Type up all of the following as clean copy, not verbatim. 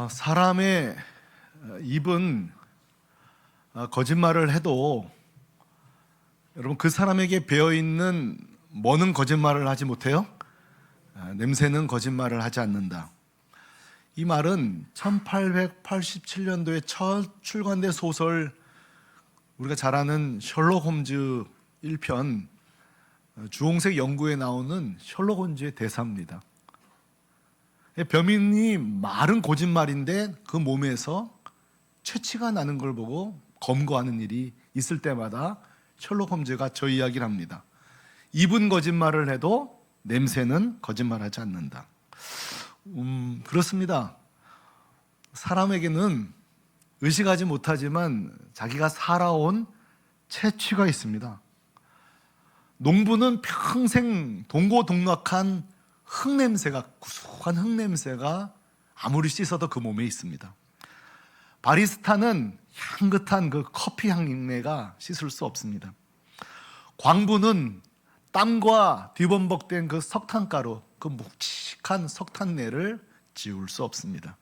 사람의 입은 거짓말을 해도 여러분 그 사람에게 배어있는 뭐는 거짓말을 하지 못해요? 냄새는 거짓말을 하지 않는다. 이 말은 1887년도에 첫 출간된 소설, 우리가 잘 아는 셜록 홈즈 1편 주홍색 연구에 나오는 셜록 홈즈의 대사입니다. 범인이 말은 거짓말인데 그 몸에서 채취가 나는 걸 보고 검거하는 일이 있을 때마다 셜록 홈즈가 저 이야기를 합니다. 입은 거짓말을 해도 냄새는 거짓말하지 않는다. 그렇습니다. 사람에게는 의식하지 못하지만 자기가 살아온 채취가 있습니다. 농부는 평생 동고동락한 흙냄새가, 구수한 흙냄새가 아무리 씻어도 그 몸에 있습니다. 바리스타는 향긋한 그 커피 향내가 씻을 수 없습니다. 광부는 땀과 뒤범벅된 그 석탄가루, 그 묵직한 석탄내를 지울 수 없습니다.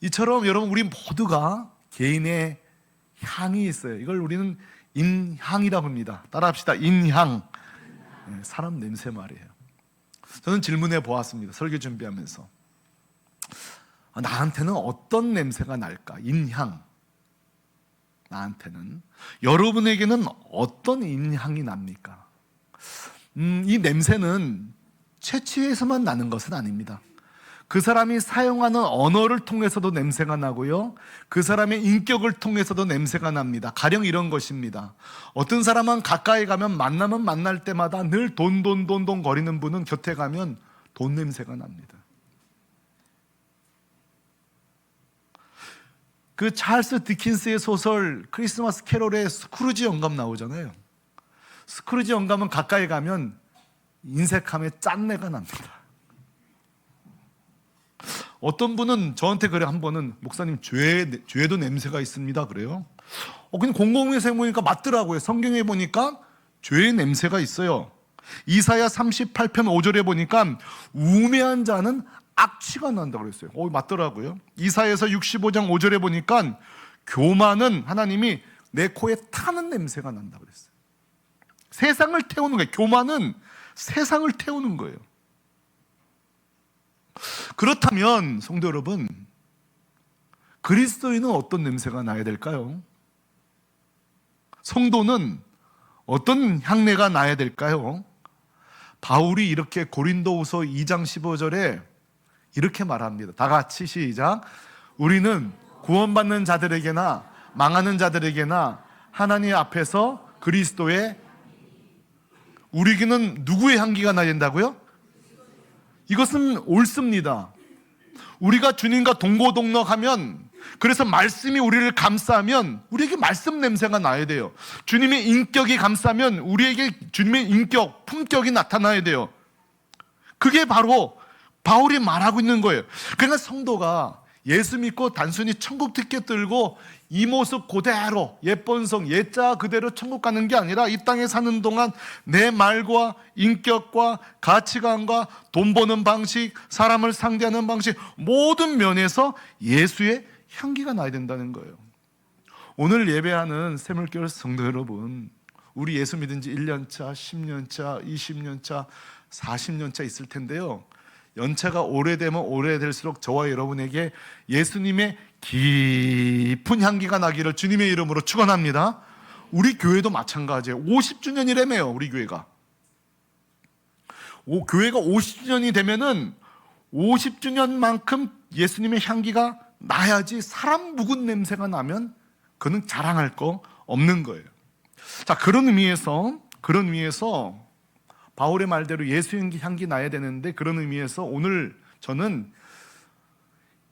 이처럼 여러분, 우리 모두가 개인의 향이 있어요. 이걸 우리는 인향이라고 합니다. 따라합시다. 인향. 사람 냄새 말이에요. 저는 질문해 보았습니다. 설교 준비하면서 나한테는 어떤 냄새가 날까? 인향. 나한테는. 여러분에게는 어떤 인향이 납니까? 이 냄새는 채취에서만 나는 것은 아닙니다. 그 사람이 사용하는 언어를 통해서도 냄새가 나고요, 그 사람의 인격을 통해서도 냄새가 납니다. 가령 이런 것입니다. 어떤 사람은 가까이 가면 만나면 만날 때마다 늘 돈 거리는 분은 곁에 가면 돈 냄새가 납니다. 그 찰스 디킨스의 소설 크리스마스 캐롤에 스크루지 영감 나오잖아요. 스크루지 영감은 가까이 가면 인색함에 짠내가 납니다. 어떤 분은 저한테 그래, 한 번은 목사님 죄도 냄새가 있습니다 그래요. 그냥 공공의사에 보니까 맞더라고요. 성경에 보니까 죄의 냄새가 있어요. 이사야 38편 5절에 보니까 우매한 자는 악취가 난다고 그랬어요. 맞더라고요. 이사야서 65장 5절에 보니까 교만은 하나님이 내 코에 타는 냄새가 난다고 그랬어요. 세상을 태우는 거예요. 교만은 세상을 태우는 거예요. 그렇다면 성도 여러분, 그리스도인은 어떤 냄새가 나야 될까요? 성도는 어떤 향내가 나야 될까요? 바울이 이렇게 고린도후서 2장 15절에 이렇게 말합니다. 다 같이 시작. 우리는 구원받는 자들에게나 망하는 자들에게나 하나님 앞에서 그리스도의, 우리에게는 누구의 향기가 나야 된다고요? 이것은 옳습니다. 우리가 주님과 동고동락하면, 그래서 말씀이 우리를 감싸면 우리에게 말씀 냄새가 나야 돼요. 주님의 인격이 감싸면 우리에게 주님의 인격, 품격이 나타나야 돼요. 그게 바로 바울이 말하고 있는 거예요. 그러니까 성도가 예수 믿고 단순히 천국 티켓 들고 이 모습 그대로, 옛번성 옛자 그대로 천국 가는 게 아니라 이 땅에 사는 동안 내 말과 인격과 가치관과 돈 버는 방식, 사람을 상대하는 방식, 모든 면에서 예수의 향기가 나야 된다는 거예요. 오늘 예배하는 새물교회 성도 여러분, 우리 예수 믿은 지 1년차, 10년차, 20년차, 40년차 있을 텐데요, 연차가 오래되면 오래될수록 저와 여러분에게 예수님의 깊은 향기가 나기를 주님의 이름으로 축원합니다. 우리 교회도 마찬가지예요. 50주년이라며요. 우리 교회가 교회가 50주년이 되면은 50주년만큼 예수님의 향기가 나야지, 사람 묵은 냄새가 나면 그는 자랑할 거 없는 거예요. 자, 그런 의미에서 바울의 말대로 예수의 향기 나야 되는데, 그런 의미에서 오늘 저는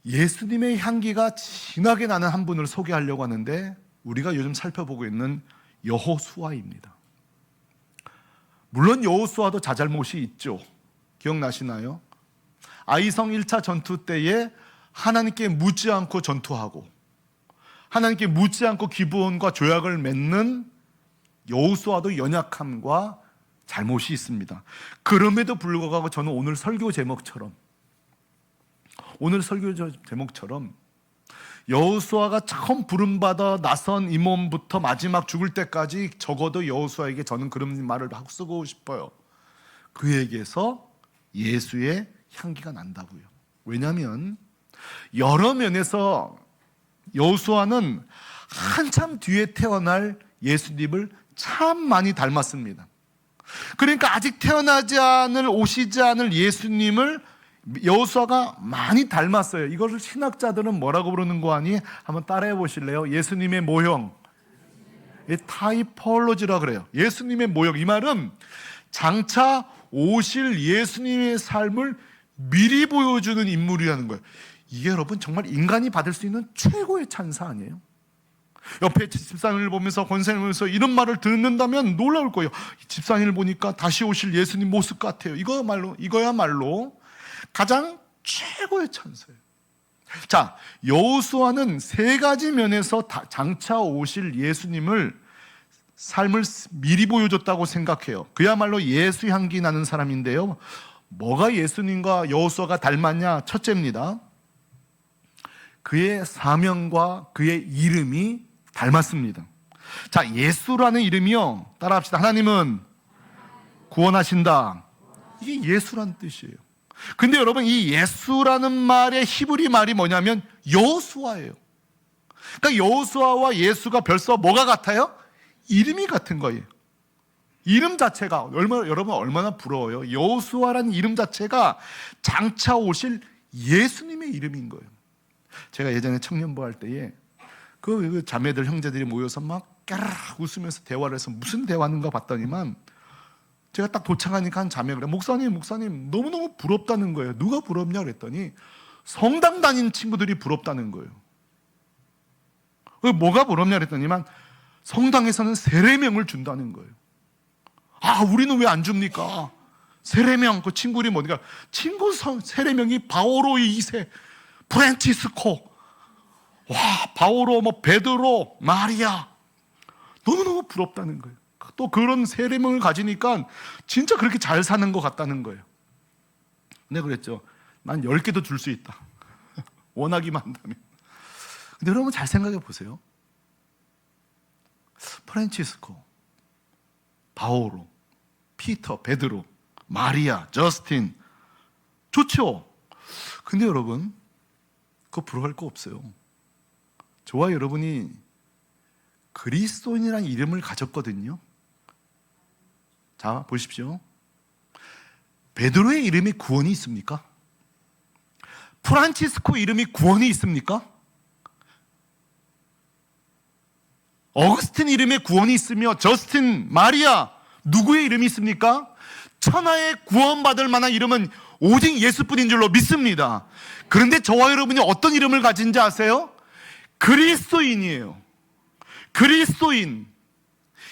예수님의 향기가 진하게 나는 한 분을 소개하려고 하는데, 우리가 요즘 살펴보고 있는 여호수아입니다. 물론 여호수아도 자잘못이 있죠. 기억나시나요? 아이성 1차 전투 때에 하나님께 묻지 않고 전투하고 하나님께 묻지 않고 기브온과 조약을 맺는 여호수아도 연약함과 잘못이 있습니다. 그럼에도 불구하고 저는 오늘 설교 제목처럼 오늘 설교 제목처럼 여호수아가 처음 부름받아 나선 임원부터 마지막 죽을 때까지 적어도 여호수아에게 저는 그런 말을 쓰고 싶어요. 그에게서 예수의 향기가 난다고요. 왜냐하면 여러 면에서 여호수아는 한참 뒤에 태어날 예수님을 참 많이 닮았습니다. 그러니까 아직 오시지 않을 예수님을 여호수아가 많이 닮았어요. 이것을 신학자들은 뭐라고 부르는 거 아니? 한번 따라해 보실래요? 예수님의 모형, 타이폴로지라 그래요. 예수님의 모형. 이 말은 장차 오실 예수님의 삶을 미리 보여주는 인물이라는 거예요. 이게 여러분 정말 인간이 받을 수 있는 최고의 찬사 아니에요? 옆에 집사님을 보면서 권사님을 보면서 이런 말을 듣는다면 놀라울 거예요. 집사님을 보니까 다시 오실 예수님 모습 같아요. 이거야말로 가장 최고의 찬사예요. 자, 여호수아는 세 가지 면에서 장차 오실 예수님을 삶을 미리 보여줬다고 생각해요. 그야말로 예수 향기 나는 사람인데요. 뭐가 예수님과 여호수아가 닮았냐? 첫째입니다. 그의 사명과 그의 이름이 닮았습니다. 자, 예수라는 이름이요, 따라합시다. 하나님은 구원하신다. 이게 예수라는 뜻이에요. 근데 여러분, 이 예수라는 말의 히브리 말이 뭐냐면 여호수아예요. 그러니까 여호수아와 예수가 벌써 뭐가 같아요? 이름이 같은 거예요. 이름 자체가 여러분 얼마나 부러워요. 여호수아라는 이름 자체가 장차 오실 예수님의 이름인 거예요. 제가 예전에 청년부 할 때에 그 자매들 형제들이 모여서 막 까르르 웃으면서 대화를 해서 무슨 대화인가 봤더니만 제가 딱 도착하니까 한 자매가 그래, 목사님 너무너무 부럽다는 거예요. 누가 부럽냐 그랬더니 성당 다닌 친구들이 부럽다는 거예요. 뭐가 부럽냐 그랬더니만 성당에서는 세례명을 준다는 거예요. 아, 우리는 왜 안 줍니까? 세례명, 그 친구 이름이 뭐니까? 친구 세례명이 바오로 2세, 프란치스코, 와, 바오로, 베드로, 마리아. 너무너무 부럽다는 거예요. 또 그런 세례명을 가지니까 진짜 그렇게 잘 사는 것 같다는 거예요. 근데 그랬죠. 난 10개도 줄 수 있다. 원하기만 한다면. 근데 여러분 잘 생각해 보세요. 프란치스코, 바오로, 피터, 베드로, 마리아, 저스틴. 좋죠? 근데 여러분, 그거 부러워할 거 없어요. 저와 여러분이 그리스도인이라는 이름을 가졌거든요. 자, 보십시오. 베드로의 이름에 구원이 있습니까? 프란치스코 이름이 구원이 있습니까? 어거스틴 이름에 구원이 있으며 저스틴, 마리아, 누구의 이름이 있습니까? 천하의 구원받을 만한 이름은 오직 예수뿐인 줄로 믿습니다. 그런데 저와 여러분이 어떤 이름을 가진지 아세요? 그리스도인이에요. 그리스도인.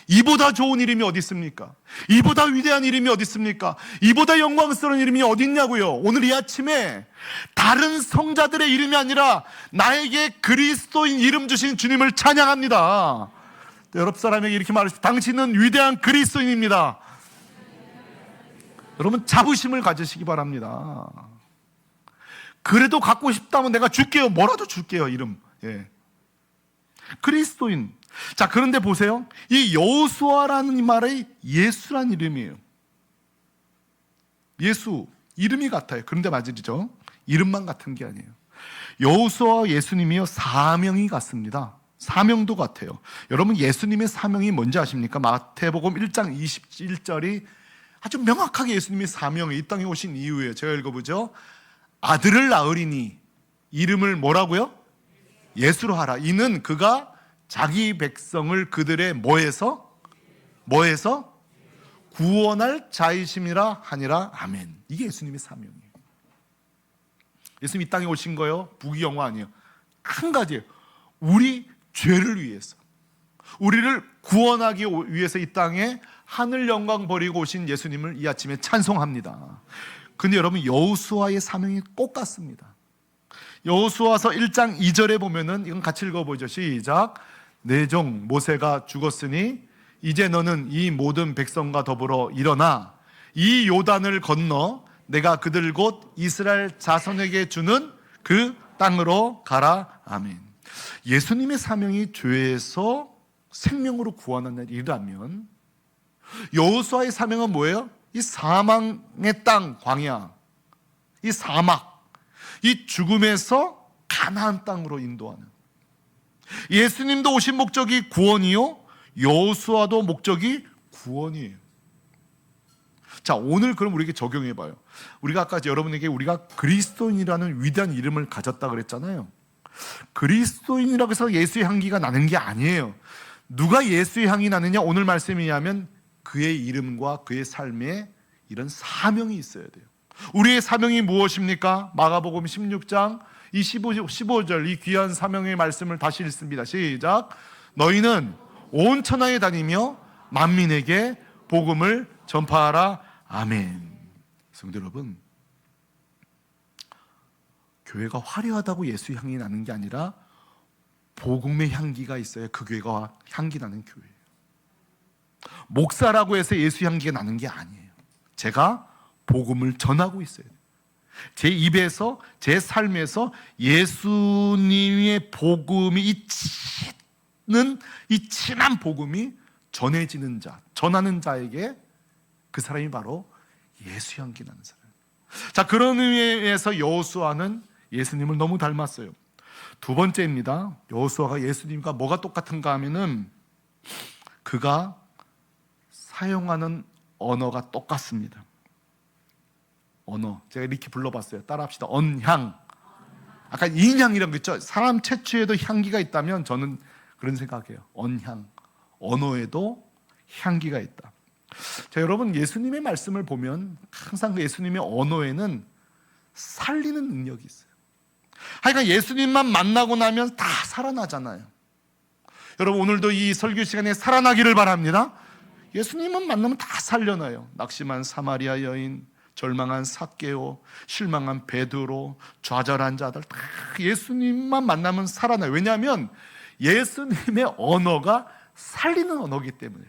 이보다 좋은 이름이 어디 있습니까? 이보다 위대한 이름이 어디 있습니까? 이보다 영광스러운 이름이 어디 있냐고요. 오늘 이 아침에 다른 성자들의 이름이 아니라 나에게 그리스도인 이름 주신 주님을 찬양합니다. 여러분 사람에게 이렇게 말하십시오. 당신은 위대한 그리스도인입니다. 여러분 자부심을 가지시기 바랍니다. 그래도 갖고 싶다면 내가 줄게요. 뭐라도 줄게요. 이름. 예. 그리스도인. 자, 그런데 보세요. 이 여호수아라는 이 말의 예수란 이름이에요. 예수, 이름이 같아요. 그런데 맞으죠? 이름만 같은 게 아니에요. 여호수아와 예수님이요, 사명이 같습니다. 사명도 같아요. 여러분, 예수님의 사명이 뭔지 아십니까? 마태복음 1장 21절이 아주 명확하게 예수님의 사명이 이 땅에 오신 이후에 제가 읽어보죠. 아들을 낳으리니 이름을 뭐라고요? 예수로 하라. 이는 그가 자기 백성을 그들의 뭐에서 구원할 자이심이라 하니라. 아멘. 이게 예수님의 사명이에요. 예수님 이 땅에 오신 거요, 부귀영화 아니에요. 한 가지예요. 우리 죄를 위해서, 우리를 구원하기 위해서 이 땅에 하늘 영광 버리고 오신 예수님을 이 아침에 찬송합니다. 근데 여러분, 여호수아의 사명이 꼭 같습니다. 여호수아서 1장 2절에 보면은, 이건 같이 읽어보죠. 시작. 내 종 모세가 죽었으니 이제 너는 이 모든 백성과 더불어 일어나 이 요단을 건너 내가 그들 곧 이스라엘 자손에게 주는 그 땅으로 가라. 아멘. 예수님의 사명이 죄에서 생명으로 구원하는 일이라면 여호수아의 사명은 뭐예요? 이 사망의 땅, 광야, 이 사막, 이 죽음에서 가나안 땅으로 인도하는, 예수님도 오신 목적이 구원이요, 여호수아도 목적이 구원이에요. 자, 오늘 그럼 우리에게 적용해 봐요. 우리가 아까 여러분에게 우리가 그리스도인이라는 위대한 이름을 가졌다 그랬잖아요. 그리스도인이라고 해서 예수의 향기가 나는 게 아니에요. 누가 예수의 향이 나느냐? 오늘 말씀이냐면 그의 이름과 그의 삶에 이런 사명이 있어야 돼요. 우리의 사명이 무엇입니까? 마가복음 16장 이 15절 이 귀한 사명의 말씀을 다시 읽습니다. 시작. 너희는 온 천하에 다니며 만민에게 복음을 전파하라. 아멘. 성도 여러분, 교회가 화려하다고 예수의 향이 나는 게 아니라 복음의 향기가 있어야 그 교회가 향기 나는 교회예요. 목사라고 해서 예수 향기가 나는 게 아니에요. 제가 복음을 전하고 있어야 돼요. 제 입에서, 제 삶에서 예수님의 복음이 이 진한 복음이 전해지는 자, 전하는 자에게 그 사람이 바로 예수 향기 나는 사람. 자, 그런 의미에서 여호수아는 예수님을 너무 닮았어요. 두 번째입니다. 여호수아가 예수님과 뭐가 똑같은가 하면은 그가 사용하는 언어가 똑같습니다. 언어, 제가 이렇게 불러봤어요. 따라합시다. 언향. 아까 인향이라는 거 있죠. 사람 채취에도 향기가 있다면 저는 그런 생각해요. 언향, 언어에도 향기가 있다. 자, 여러분, 예수님의 말씀을 보면 항상 그 예수님의 언어에는 살리는 능력이 있어요. 하여간 예수님만 만나고 나면 다 살아나잖아요. 여러분, 오늘도 이 설교 시간에 살아나기를 바랍니다. 예수님만 만나면 다 살려놔요. 낙심한 사마리아 여인, 절망한 삭개오, 실망한 베드로, 좌절한 자들 다 예수님만 만나면 살아나요. 왜냐하면 예수님의 언어가 살리는 언어이기 때문에,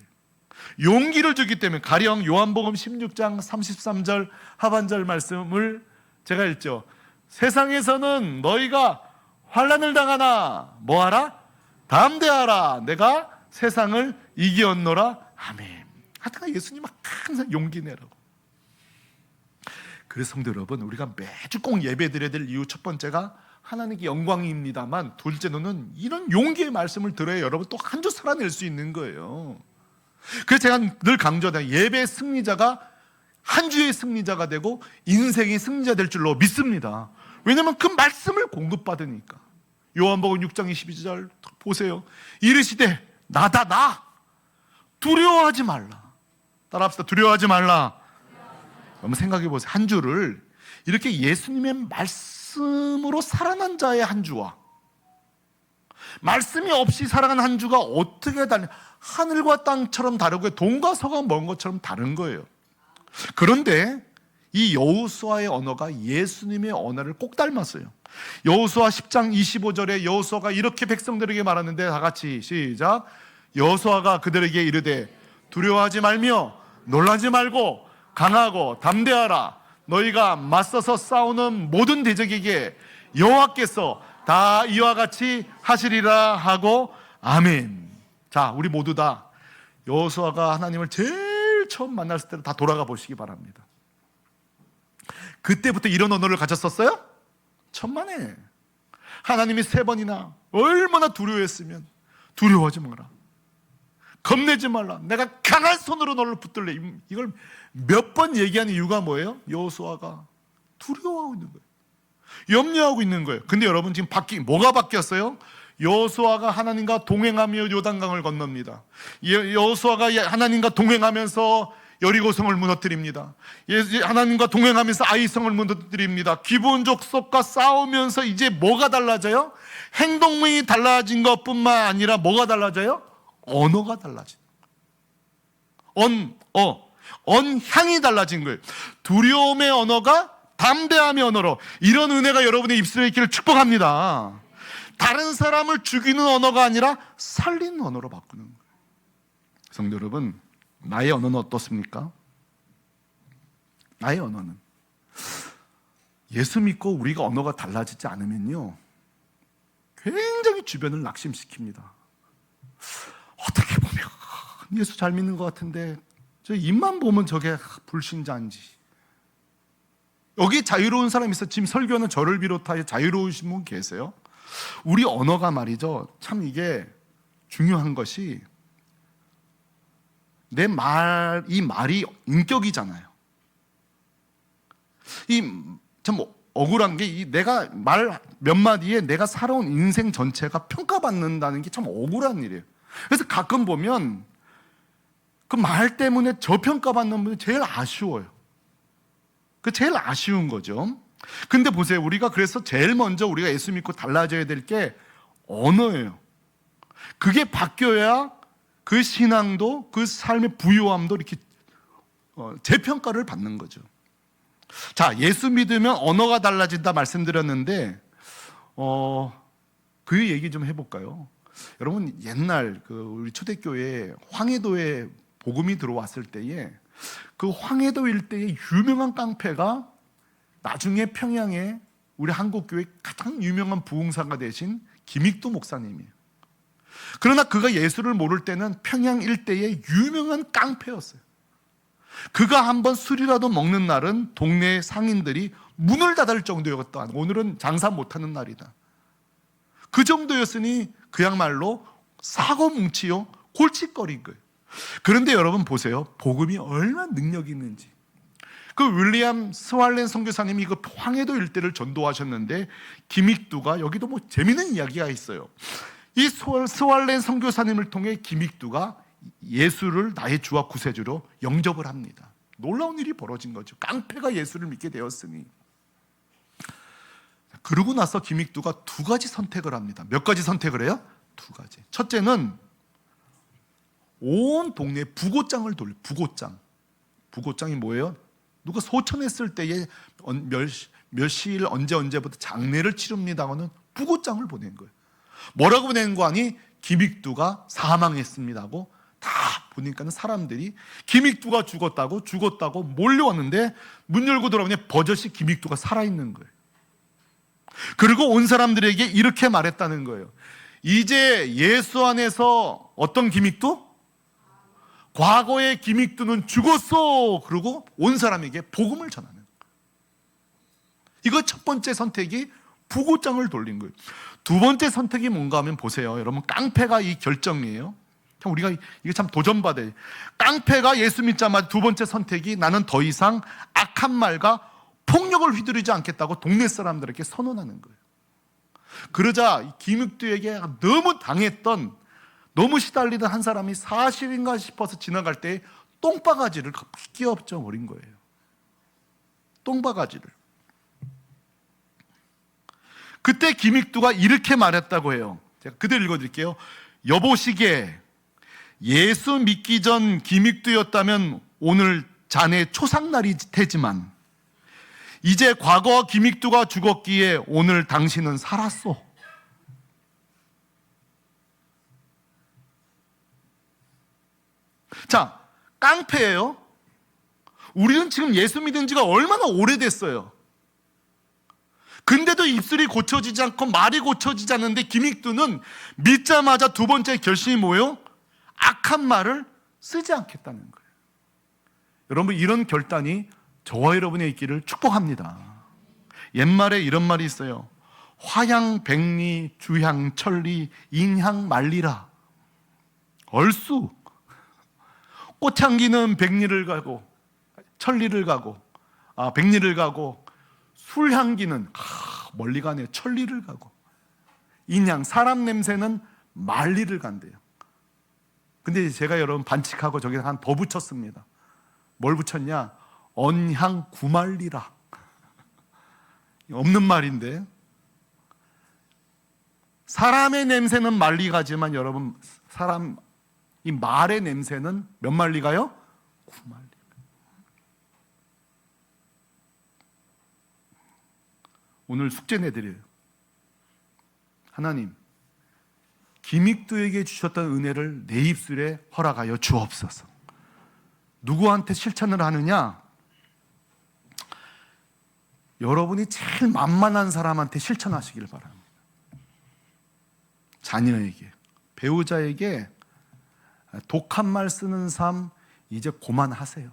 용기를 주기 때문에. 가령 요한복음 16장 33절 하반절 말씀을 제가 읽죠. 세상에서는 너희가 환난을 당하나 뭐하라? 담대하라. 내가 세상을 이기었노라. 아멘. 하여튼 예수님은 항상 용기 내라고. 그래서 성도 여러분, 우리가 매주 꼭 예배 드려야 될 이유 첫 번째가 하나님께 영광입니다만, 둘째로는 이런 용기의 말씀을 들어야 여러분 또 한 주 살아낼 수 있는 거예요. 그래서 제가 늘 강조하는, 예배 승리자가 한 주의 승리자가 되고 인생의 승리자 될 줄로 믿습니다. 왜냐하면 그 말씀을 공급받으니까. 요한복음 6장 22절 보세요. 이르시되 나다 나, 두려워하지 말라. 따라합시다. 두려워하지 말라. 한번 생각해 보세요. 한 주를 이렇게 예수님의 말씀으로 살아난 자의 한 주와 말씀이 없이 살아간 한 주가 어떻게 다르냐. 하늘과 땅처럼 다르고 동과 서가 먼 것처럼 다른 거예요. 그런데 이 여호수아의 언어가 예수님의 언어를 꼭 닮았어요. 여호수아 10장 25절에 여호수아가 이렇게 백성들에게 말하는데, 다 같이 시작. 여호수아가 그들에게 이르되 두려워하지 말며 놀라지 말고 강하고 담대하라. 너희가 맞서서 싸우는 모든 대적에게 여호와께서 다 이와 같이 하시리라 하고. 아멘. 자, 우리 모두 다 여호수아가 하나님을 제일 처음 만났을 때로 다 돌아가 보시기 바랍니다. 그때부터 이런 언어를 가졌었어요? 천만에. 하나님이 3번이나 얼마나 두려워했으면 두려워하지 마라, 겁내지 말라, 내가 강한 손으로 너를 붙들래. 이걸 몇 번 얘기하는 이유가 뭐예요? 여호수아가 두려워하고 있는 거예요. 염려하고 있는 거예요. 근데 여러분, 지금 뭐가 바뀌었어요? 여호수아가 하나님과 동행하며 요단강을 건넙니다. 여호수아가 하나님과 동행하면서 여리고성을 무너뜨립니다. 하나님과 동행하면서 아이성을 무너뜨립니다. 기브온 족속과 싸우면서 이제 뭐가 달라져요? 행동이 달라진 것뿐만 아니라 뭐가 달라져요? 언어가 달라진 언향이 달라진 거예요. 두려움의 언어가 담대함의 언어로. 이런 은혜가 여러분의 입술에 있기를 축복합니다. 다른 사람을 죽이는 언어가 아니라 살리는 언어로 바꾸는 거예요. 성도 여러분, 나의 언어는 어떻습니까? 나의 언어는 예수 믿고 우리가 언어가 달라지지 않으면요, 굉장히 주변을 낙심시킵니다. 어떻게 보면 예수 잘 믿는 것 같은데 저 입만 보면 저게 불신자인지. 여기 자유로운 사람이 있어. 지금 설교는 저를 비롯하여 자유로우신 분 계세요? 우리 언어가 말이죠, 참 이게 중요한 것이 이 말이 인격이잖아요. 참 억울한 게 내가 말 몇 마디에 내가 살아온 인생 전체가 평가받는다는 게 참 억울한 일이에요. 그래서 가끔 보면 그 말 때문에 저평가받는 분이 제일 아쉬워요. 그 제일 아쉬운 거죠. 근데 보세요, 우리가 그래서 제일 먼저 우리가 예수 믿고 달라져야 될 게 언어예요. 그게 바뀌어야 그 신앙도, 그 삶의 부유함도 이렇게 재평가를 받는 거죠. 자, 예수 믿으면 언어가 달라진다 말씀드렸는데 그 얘기 좀 해볼까요? 여러분, 옛날 우리 초대교회에 황해도에 복음이 들어왔을 때에 그 황해도 일대의 유명한 깡패가 나중에 평양에 우리 한국교회 가장 유명한 부흥사가 되신 김익두 목사님이에요. 그러나 그가 예수를 모를 때는 평양 일대의 유명한 깡패였어요. 그가 한번 술이라도 먹는 날은 동네 상인들이 문을 닫을 정도였다. 오늘은 장사 못하는 날이다. 그 정도였으니 그야말로 사고뭉치요, 골칫거리인 거예요. 그런데 여러분 보세요, 복음이 얼마나 능력이 있는지. 그 윌리엄 스왈렌 선교사님이 그 황해도 일대를 전도하셨는데, 김익두가, 여기도 뭐 재미있는 이야기가 있어요. 이 스왈렌 선교사님을 통해 김익두가 예수를 나의 주와 구세주로 영접을 합니다. 놀라운 일이 벌어진 거죠. 깡패가 예수를 믿게 되었으니. 그러고 나서 김익두가 두 가지 선택을 합니다. 몇 가지 선택을 해요? 두 가지. 첫째는 온 동네에 부고장을 돌려. 부고장이 뭐예요? 누가 소천했을 때에 몇 시일 언제부터 장례를 치릅니다 하고는 부고장을 보낸 거예요. 뭐라고 보낸 거 아니? 김익두가 사망했습니다 하고 다 보니까는 사람들이 김익두가 죽었다고 몰려왔는데, 문 열고 들어오면 버젓이 김익두가 살아있는 거예요. 그리고 온 사람들에게 이렇게 말했다는 거예요. 이제 예수 안에서 어떤 김익두? 과거의 김익두는 죽었어. 그리고 온 사람에게 복음을 전하는 거예요. 이거 첫 번째 선택이 부고장을 돌린 거예요. 두 번째 선택이 뭔가 하면 보세요. 여러분, 깡패가 이 결정이에요. 참 우리가 이게 참 도전받아요. 깡패가 예수 믿자마자 두 번째 선택이 나는 더 이상 악한 말과 폭력을 휘두르지 않겠다고 동네 사람들에게 선언하는 거예요. 그러자 김익두에게 너무 당했던, 너무 시달리던 한 사람이 사실인가 싶어서 지나갈 때 똥바가지를 끼얹어 버린 거예요. 똥바가지를. 그때 김익두가 이렇게 말했다고 해요. 제가 그대로 읽어드릴게요. 여보시게, 예수 믿기 전 김익두였다면 오늘 자네 초상날이 테지만 이제 과거 김익두가 죽었기에 오늘 당신은 살았소. 자, 깡패예요. 우리는 지금 예수 믿은 지가 얼마나 오래됐어요. 근데도 입술이 고쳐지지 않고 말이 고쳐지지 않는데, 김익두는 믿자마자 두 번째 결심이 뭐예요? 악한 말을 쓰지 않겠다는 거예요. 여러분, 이런 결단이 저와 여러분의 있기를 축복합니다. 옛말에 이런 말이 있어요. 화향 백리 주향 천리 인향 만리라. 얼쑤. 꽃향기는 백리를 가고 천리를 가고 백리를 가고, 술향기는 멀리 가네요. 천리를 가고, 인향, 사람 냄새는 만리를 간대요. 근데 제가 여러분 반칙하고 저기 더 붙였습니다. 뭘 붙였냐? 언향 구만리라. 없는 말인데, 사람의 냄새는 만리 가지만 여러분, 이 말의 냄새는 몇 만리 가요? 9만리. 오늘 숙제 내드려요. 하나님, 김익두에게 주셨던 은혜를 내 입술에 허락하여 주옵소서. 누구한테 실천을 하느냐? 여러분이 제일 만만한 사람한테 실천하시길 바랍니다. 자녀에게, 배우자에게 독한 말 쓰는 삶 이제 그만하세요.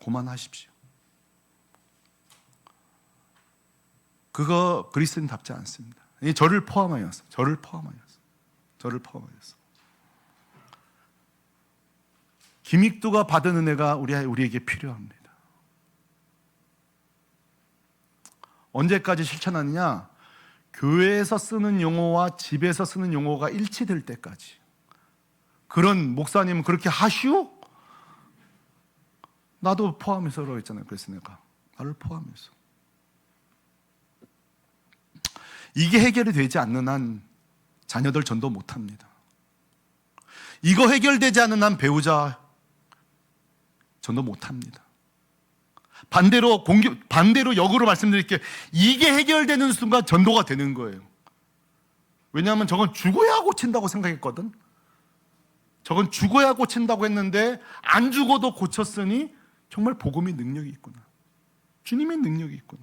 그만하십시오. 그거 그리스도인답지 않습니다. 저를 포함하여서. 김익두가 받은 은혜가 우리에게 필요합니다. 언제까지 실천하느냐? 교회에서 쓰는 용어와 집에서 쓰는 용어가 일치될 때까지. 그런 목사님은 그렇게 하시오? 나도 포함해서라고 했잖아요. 그래서 내가 나를 포함해서. 이게 해결이 되지 않는 한 자녀들 전도 못합니다. 이거 해결되지 않는 한 배우자 전도 못합니다. 반대로 역으로 말씀드릴게요. 이게 해결되는 순간 전도가 되는 거예요. 왜냐하면 저건 죽어야 고친다고 생각했거든. 저건 죽어야 고친다고 했는데 안 죽어도 고쳤으니 정말 복음의 능력이 있구나. 주님의 능력이 있구나.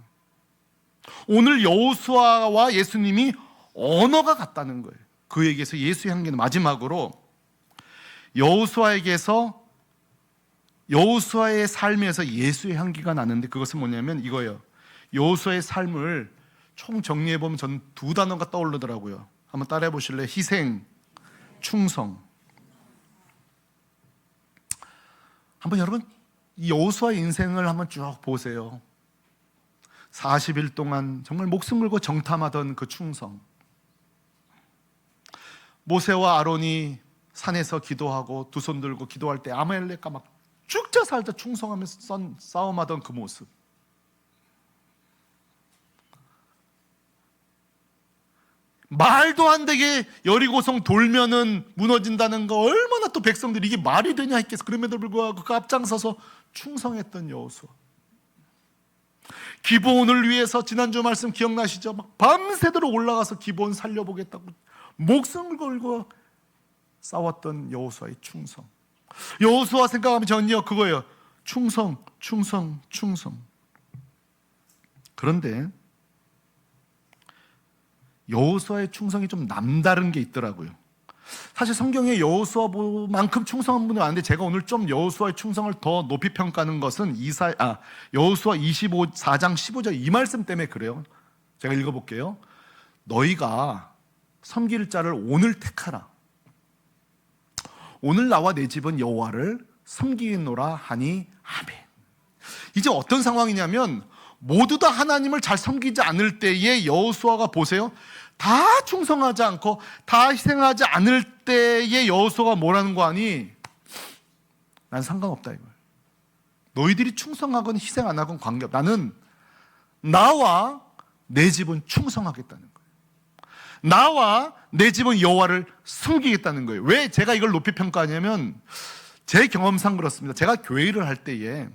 오늘 여호수아와 예수님이 언어가 같다는 거예요. 그에게서 예수의 향기는 마지막으로 여호수아의 삶에서 예수의 향기가 나는데 그것은 뭐냐면 이거예요. 여호수아의 삶을 총 정리해보면 전 두 단어가 떠오르더라고요. 한번 따라해 보실래요? 희생, 충성. 한번 여러분 이 여호수아의 인생을 한번 쭉 보세요. 40일 동안 정말 목숨 걸고 정탐하던 그 충성. 모세와 아론이 산에서 기도하고 두 손 들고 기도할 때 아말렉과 막 죽자 살자 충성하면서 싸움하던 그 모습. 말도 안 되게 여리고성 돌면은 무너진다는 거 얼마나 또 백성들이 이게 말이 되냐 했겠어. 그럼에도 불구하고 그 앞장서서 충성했던 여호수아. 기브온을 위해서 지난주 말씀 기억나시죠? 막 밤새도록 올라가서 기브온 살려보겠다고 목숨을 걸고 싸웠던 여호수아의 충성. 여호수아 생각하면 전혀 그거예요. 충성. 그런데 여호수아의 충성이 좀 남다른 게 있더라고요. 사실 성경에 여호수아만큼 충성한 분은 아닌데 제가 오늘 좀 여호수아의 충성을 더 높이 평가하는 것은 여호수아 4장 15절 이 말씀 때문에 그래요. 제가 읽어볼게요. 너희가 섬길 자를 오늘 택하라. 오늘 나와 내 집은 여호와를 섬기노라 하니 아멘. 이제 어떤 상황이냐면 모두 다 하나님을 잘 섬기지 않을 때에 여호수아가 보세요. 다 충성하지 않고 다 희생하지 않을 때에 여호수아가 뭐라는 거 아니? 난 상관없다 이거예요. 너희들이 충성하건 희생 안 하건 관계없다. 나는 나와 내 집은 충성하겠다는 거예요. 나와 내 집은 여호와를 섬기겠다는 거예요. 왜 제가 이걸 높이 평가하냐면 제 경험상 그렇습니다. 제가 교회 일을 할 때에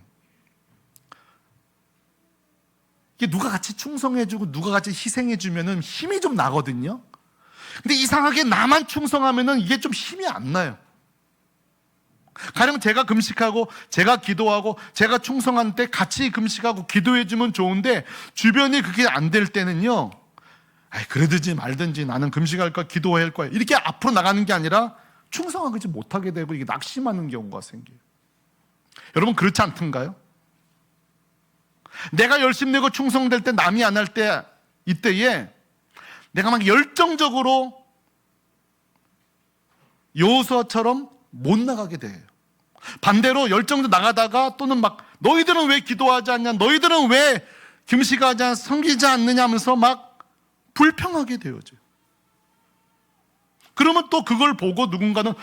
이게 누가 같이 충성해주고 누가 같이 희생해주면 힘이 좀 나거든요. 근데 이상하게 나만 충성하면 이게 좀 힘이 안 나요. 가령 제가 금식하고 제가 기도하고 제가 충성한 때 같이 금식하고 기도해주면 좋은데 주변이 그게 안 될 때는요, 그러든지 말든지 나는 금식할 거야, 기도할 거야, 이렇게 앞으로 나가는 게 아니라 충성하지 못하게 되고 이게 낙심하는 경우가 생겨요. 여러분 그렇지 않던가요? 내가 열심 내고 충성될 때 남이 안 할 때 이때에 내가 막 열정적으로 여호수아처럼 못 나가게 돼요. 반대로 열정적으로 나가다가 또는 막 너희들은 왜 기도하지 않냐, 너희들은 왜 금식하지 않냐, 섬기지 않느냐 하면서 막 불평하게 되어져요. 그러면 또 그걸 보고 누군가는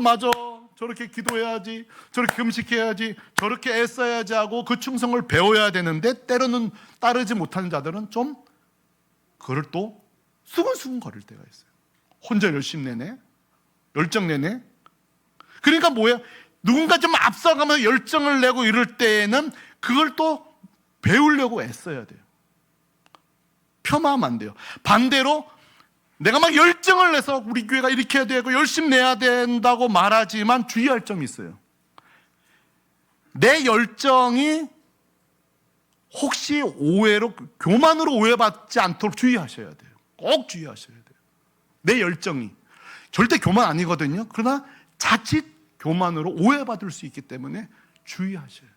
맞아, 저렇게 기도해야지, 저렇게 금식해야지, 저렇게 애써야지 하고 그 충성을 배워야 되는데 때로는 따르지 못하는 자들은 좀 그걸 또 수근수근 거릴 때가 있어요. 혼자 열심 내네, 열정 내네. 그러니까 뭐예요? 누군가 좀 앞서가면 열정을 내고 이럴 때에는 그걸 또 배우려고 애써야 돼요. 폄하하면 안 돼요. 반대로 내가 막 열정을 내서 우리 교회가 이렇게 해야 되고 열심히 내야 된다고 말하지만 주의할 점이 있어요. 내 열정이 혹시 오해로, 교만으로 오해받지 않도록 주의하셔야 돼요. 꼭 주의하셔야 돼요. 내 열정이 절대 교만 아니거든요. 그러나 자칫 교만으로 오해받을 수 있기 때문에 주의하셔야 돼요.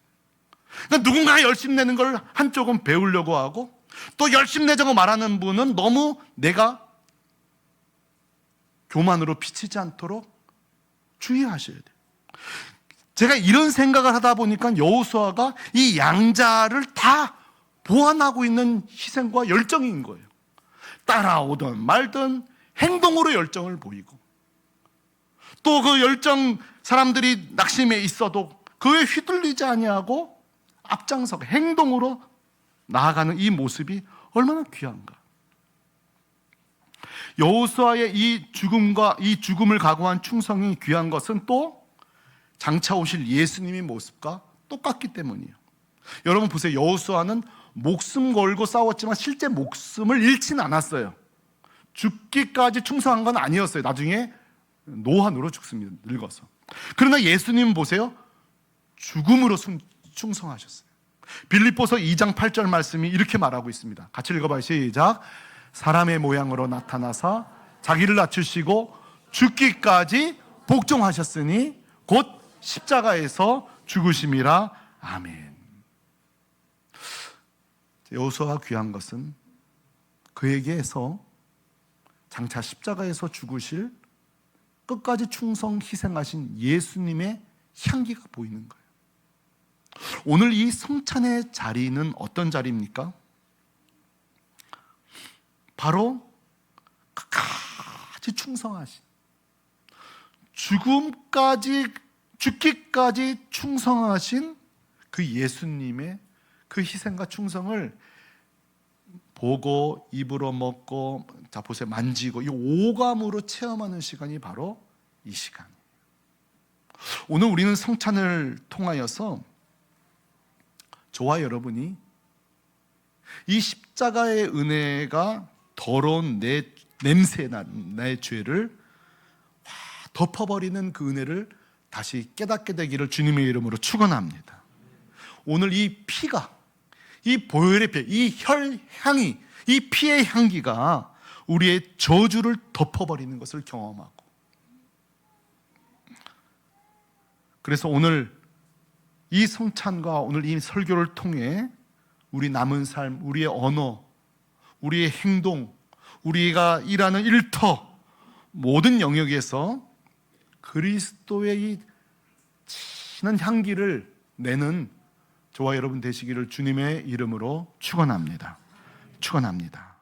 그러니까 누군가 열심내는 걸 한쪽은 배우려고 하고, 또 열심내자고 말하는 분은 너무 내가 교만으로 비치지 않도록 주의하셔야 돼요. 제가 이런 생각을 하다 보니까 여호수아가 이 양자를 다 보완하고 있는 희생과 열정인 거예요. 따라오든 말든 행동으로 열정을 보이고, 또 그 열정, 사람들이 낙심해 있어도 그에 휘둘리지 아니하고 앞장서 행동으로 나아가는 이 모습이 얼마나 귀한가. 여호수아의 이 죽음을 각오한 충성이 귀한 것은 또 장차 오실 예수님의 모습과 똑같기 때문이에요. 여러분 보세요. 여호수아는 목숨 걸고 싸웠지만 실제 목숨을 잃지는 않았어요. 죽기까지 충성한 건 아니었어요. 나중에 노환으로 죽습니다. 늙어서. 그러나 예수님 보세요. 죽음으로 충성하셨어요. 빌립보서 2장 8절 말씀이 이렇게 말하고 있습니다. 같이 읽어봐요. 시작. 사람의 모양으로 나타나사 자기를 낮추시고 죽기까지 복종하셨으니 곧 십자가에서 죽으심이라. 아멘. 여호수아가 귀한 것은 그에게서 장차 십자가에서 죽으실, 끝까지 충성 희생하신 예수님의 향기가 보이는 거예요. 오늘 이 성찬의 자리는 어떤 자리입니까? 바로 끝까지 충성하신, 죽기까지 충성하신 그 예수님의 그 희생과 충성을 보고 입으로 먹고, 자 보세요, 만지고, 이 오감으로 체험하는 시간이 바로 이 시간. 오늘 우리는 성찬을 통하여서 저와 여러분이 이 십자가의 은혜가 더러운 내 냄새난 내 죄를 덮어버리는 그 은혜를 다시 깨닫게 되기를 주님의 이름으로 축원합니다. 오늘 이 피가, 이 보혈의 피, 이 혈향이, 이 피의 향기가 우리의 저주를 덮어버리는 것을 경험하고, 그래서 오늘 이 성찬과 오늘 이 설교를 통해 우리 남은 삶, 우리의 언어, 우리의 행동, 우리가 일하는 일터, 모든 영역에서 그리스도의 이 진한 향기를 내는 저와 여러분 되시기를 주님의 이름으로 축원합니다. 축원합니다.